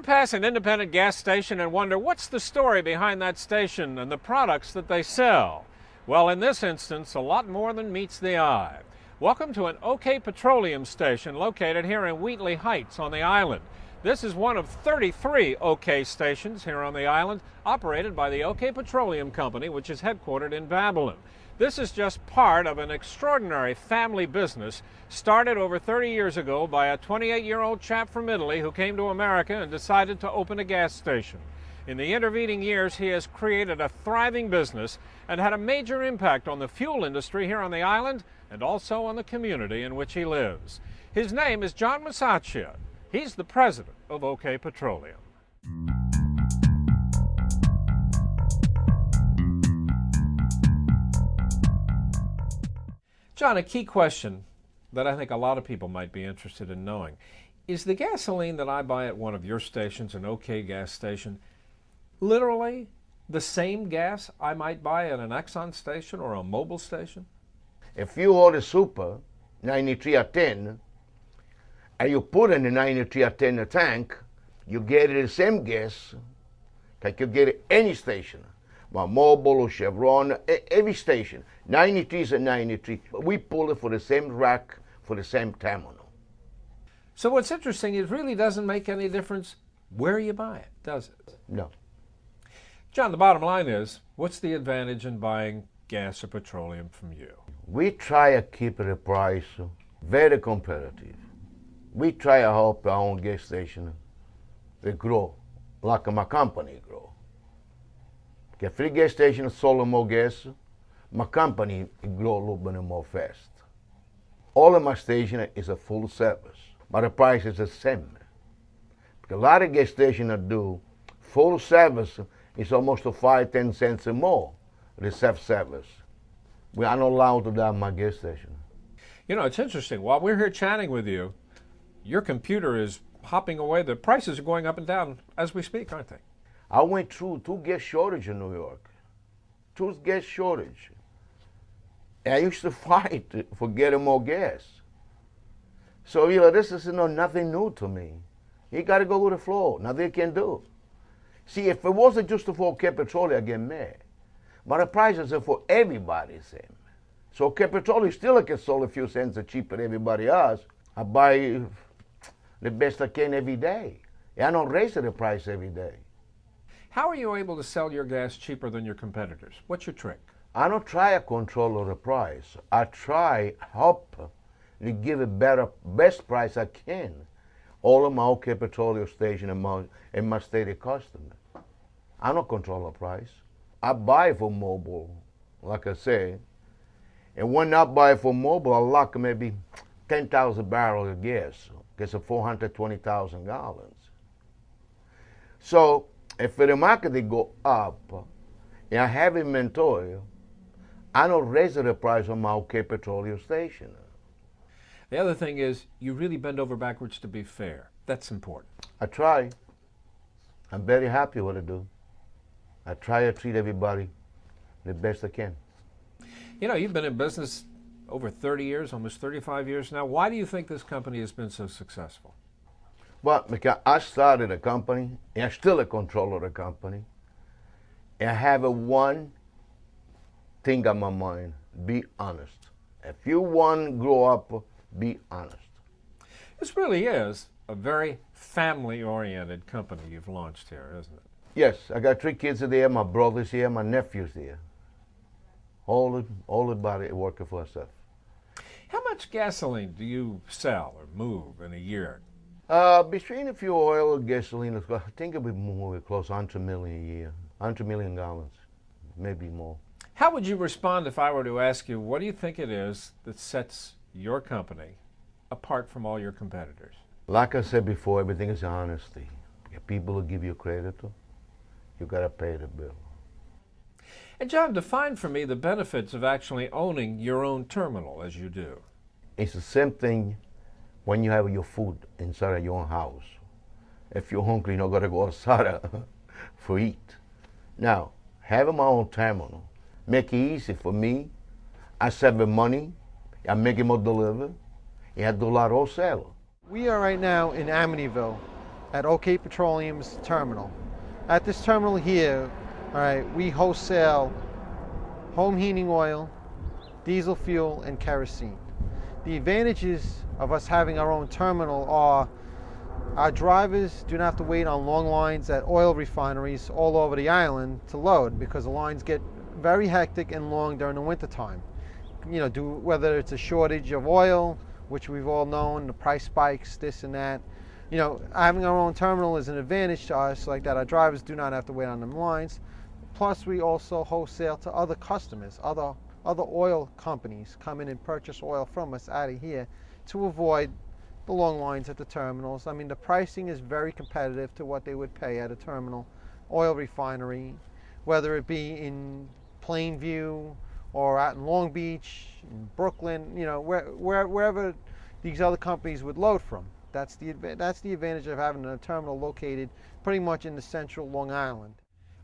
pass an independent gas station and wonder what's the story behind that station and the products that they sell. Well, in this instance, a lot more than meets the eye. Welcome to an OK Petroleum station located here in Wheatley Heights on the island. This is one of 33 OK stations here on the island, operated by the OK Petroleum Company, which is headquartered in Babylon. This is just part of an extraordinary family business started over 30 years ago by a 28-year-old chap from Italy who came to America and decided to open a gas station. In the intervening years, he has created a thriving business and had a major impact on the fuel industry here on the island and also on the community in which he lives. His name is John Masaccia. He's the president of OK Petroleum. John, a key question that I think a lot of people might be interested in knowing. Is the gasoline that I buy at one of your stations, an OK gas station, literally the same gas I might buy at an Exxon station or a Mobil station? If you order Super 93 or 10, and you put in the 93 or 10 in the tank, you get the same gas like you get at any station. Well, Mobil or Chevron, every station. 93 is a 93. We pull it for the same rack, for the same terminal. So what's interesting, it really doesn't make any difference where you buy it, does it? No. John, the bottom line is, what's the advantage in buying gas or petroleum from you? We try to keep the price very competitive. We try to help our own gas station to grow, like my company grow. Get free gas station sold more gas, my company grow a little bit more fast. All of my station is a full service, but the price is the same. Because a lot of gas stations do full service is almost 5–10 cents more. The self-service. We are not allowed to do that at my gas station. You know, it's interesting. While we're here chatting with you, your computer is hopping away. The prices are going up and down as we speak, aren't they? I went through 2 gas shortage in New York. 2 gas shortage. And I used to fight for getting more gas. So, you know, this is nothing new to me. You got to go with the flow. Nothing you can do. See, if it wasn't just for OK Petroleum, I'd get mad. But the prices are for everybody the same. So OK Petroleum still can sell a few cents cheaper than everybody else. I buy the best I can every day. I don't raise the price every day. How are you able to sell your gas cheaper than your competitors? What's your trick? I don't try to control the price. I try help to give a best price I can. All of my OK Petroleum station and my state customer. I don't control the price. I buy for Mobil, like I say. And when I buy for Mobil, I lock maybe 10,000 barrels of gas. Gets 420,000 gallons. So if the market go up and I have inventory, I don't raise the price on my OK Petroleum station. The other thing is, you really bend over backwards to be fair. That's important. I try. I'm very happy what I do. I try to treat everybody the best I can. You know, you've been in business over 30 years, almost 35 years now. Why do you think this company has been so successful? Well, because I started a company, and I still a control of the company. And I have one thing on my mind: be honest. If you want to grow up, be honest. This really is a very family-oriented company you've launched here, isn't it? Yes, I got 3 kids there, my brother's here, my nephew's there. All the body working for herself. How much gasoline do you sell or move in a year? Between a few oil and gasoline, I think it'll be more close to 100 million a year, 100 million gallons, maybe more. How would you respond if I were to ask you, what do you think it is that sets your company apart from all your competitors? Like I said before, everything is honesty. If people will give you credit, you got to pay the bill. And John, define for me the benefits of actually owning your own terminal as you do. It's the same thing when you have your food inside of your own house. If you're hungry, you're not going to go outside for eat. Now, having my own terminal make it easy for me. I save the money, I make it more deliver, and I do a lot of wholesale. We are right now in Amityville, at OK Petroleum's terminal. At this terminal here, all right, we wholesale home heating oil, diesel fuel, and kerosene. The advantages of us having our own terminal are our drivers do not have to wait on long lines at oil refineries all over the island to load, because the lines get very hectic and long during the wintertime. Whether it's a shortage of oil, which we've all known, the price spikes, this and that. Having our own terminal is an advantage to us, like that our drivers do not have to wait on them lines. Plus, we also wholesale to other customers, other oil companies come in and purchase oil from us out of here to avoid the long lines at the terminals. I mean, the pricing is very competitive to what they would pay at a terminal oil refinery, whether it be in Plainview or out in Long Beach, in Brooklyn, wherever these other companies would load from. That's the advantage of having a terminal located pretty much in the central Long Island.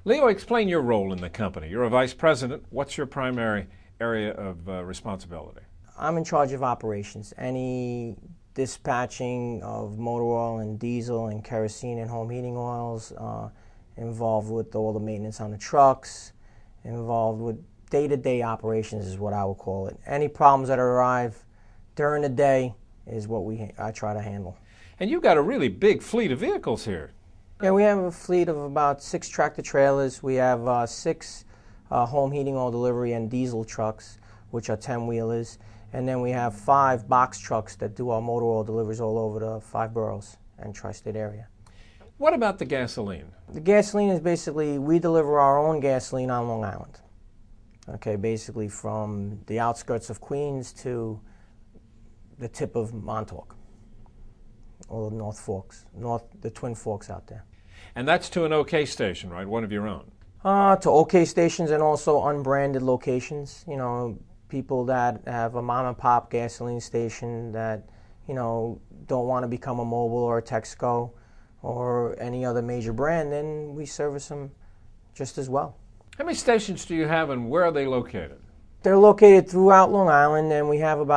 Leo, explain your role in the company. You're a vice president. What's your primary area of responsibility? I'm in charge of operations. Any dispatching of motor oil and diesel and kerosene and home heating oils, involved with all the maintenance on the trucks, involved with day-to-day operations is what I would call it. Any problems that arrive during the day is what I try to handle. And you've got a really big fleet of vehicles here. Yeah, we have a fleet of about 6 tractor trailers. We have 6 home heating oil delivery and diesel trucks, which are 10-wheelers. And then we have 5 box trucks that do our motor oil deliveries all over the 5 boroughs and tri-state area. What about the gasoline? The gasoline is basically, we deliver our own gasoline on Long Island. Okay, basically from the outskirts of Queens to the tip of Montauk, or the North Forks, the Twin Forks out there. And that's to an OK station, right? One of your own? To OK stations and also unbranded locations. People that have a mom and pop gasoline station that, don't want to become a Mobil or a Texaco or any other major brand, then we service them just as well. How many stations do you have and where are they located? They're located throughout Long Island, and we have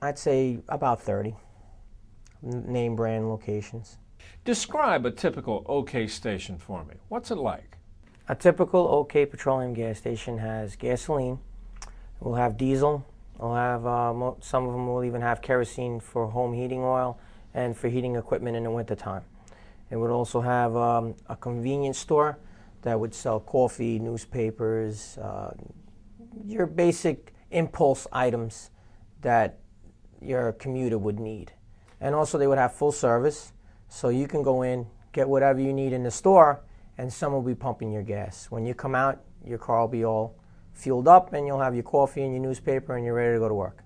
I'd say about 30 name brand locations. Describe a typical OK station for me. What's it like? A typical OK Petroleum gas station has gasoline. We'll have diesel. We'll have some of them will even have kerosene for home heating oil and for heating equipment in the wintertime. It would also have a convenience store that would sell coffee, newspapers, your basic impulse items that your commuter would need. And also they would have full service, so you can go in, get whatever you need in the store, and someone will be pumping your gas. When you come out, your car will be all fueled up, and you'll have your coffee and your newspaper, and you're ready to go to work.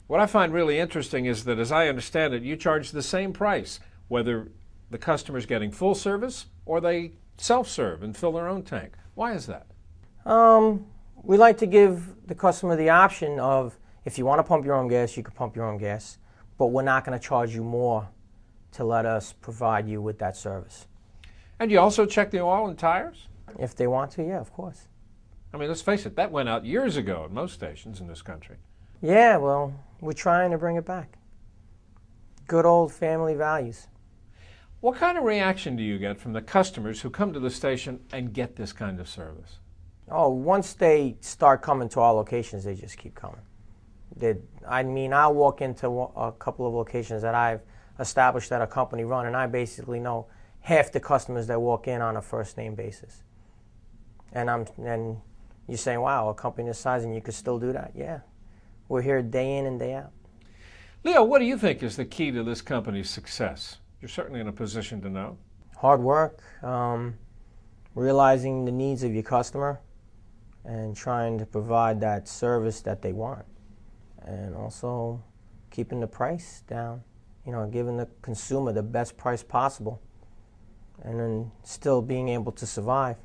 What I find really interesting is that, as I understand it, you charge the same price, whether the customer's getting full service or they self-serve and fill their own tank. Why is that? We like to give the customer the option of, if you want to pump your own gas, you can pump your own gas, but we're not going to charge you more to let us provide you with that service. And you also check the oil and tires? If they want to, yeah, of course. I mean, let's face it, that went out years ago at most stations in this country. Yeah, well, we're trying to bring it back. Good old family values. What kind of reaction do you get from the customers who come to the station and get this kind of service? Oh, once they start coming to our locations, they just keep coming. I'll walk into a couple of locations that I've established that a company run, and I basically know half the customers that walk in on a first name basis. And you're saying, wow, a company this size and you could still do that? Yeah. We're here day in and day out. Leo, what do you think is the key to this company's success? You're certainly in a position to know. Hard work, realizing the needs of your customer, and trying to provide that service that they want. And also keeping the price down, giving the consumer the best price possible, and then still being able to survive.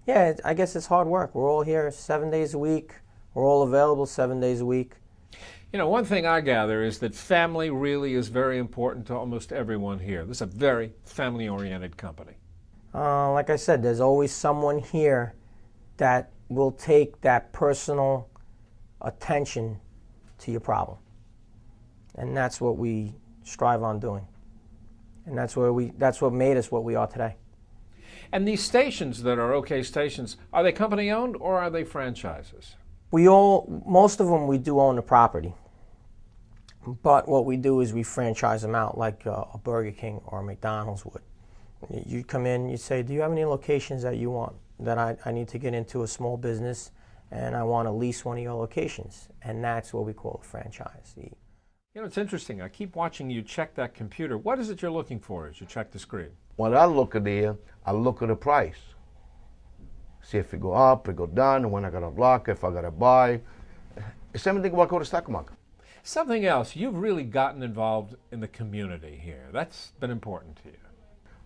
Yeah, I guess it's hard work. We're all here 7 days a week. We're all available 7 days a week. One thing I gather is that family really is very important to almost everyone here. This is a very family-oriented company. Like I said, there's always someone here that will take that personal attention to your problem. And that's what we strive on doing. and that's what made us what we are today. And these stations that are OK stations, are they company owned or are they franchises? Most of them we do own the property, but what we do is we franchise them out like a Burger King or a McDonald's would. You come in, you say, do you have any locations that you want, that I need to get into a small business and I want to lease one of your locations, and that's what we call a franchise. You know, it's interesting. I keep watching you check that computer. What is it you're looking for as you check the screen? When I look at there, I look at the price. See if it go up, it go down, when I got to block, if I got to buy. Same thing about go to stock market. Something else, you've really gotten involved in the community here. That's been important to you.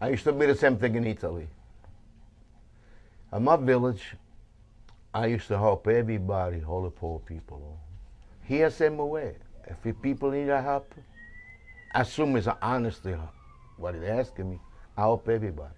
I used to be the same thing in Italy. In my village, I used to help everybody, all the poor people. Here, same way. If people need help, I assume it's honestly what they're asking me. I help everybody.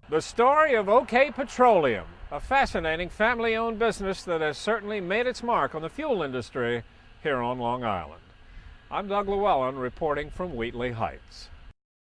The story of OK Petroleum, a fascinating family-owned business that has certainly made its mark on the fuel industry here on Long Island. I'm Doug Llewellyn reporting from Wheatley Heights.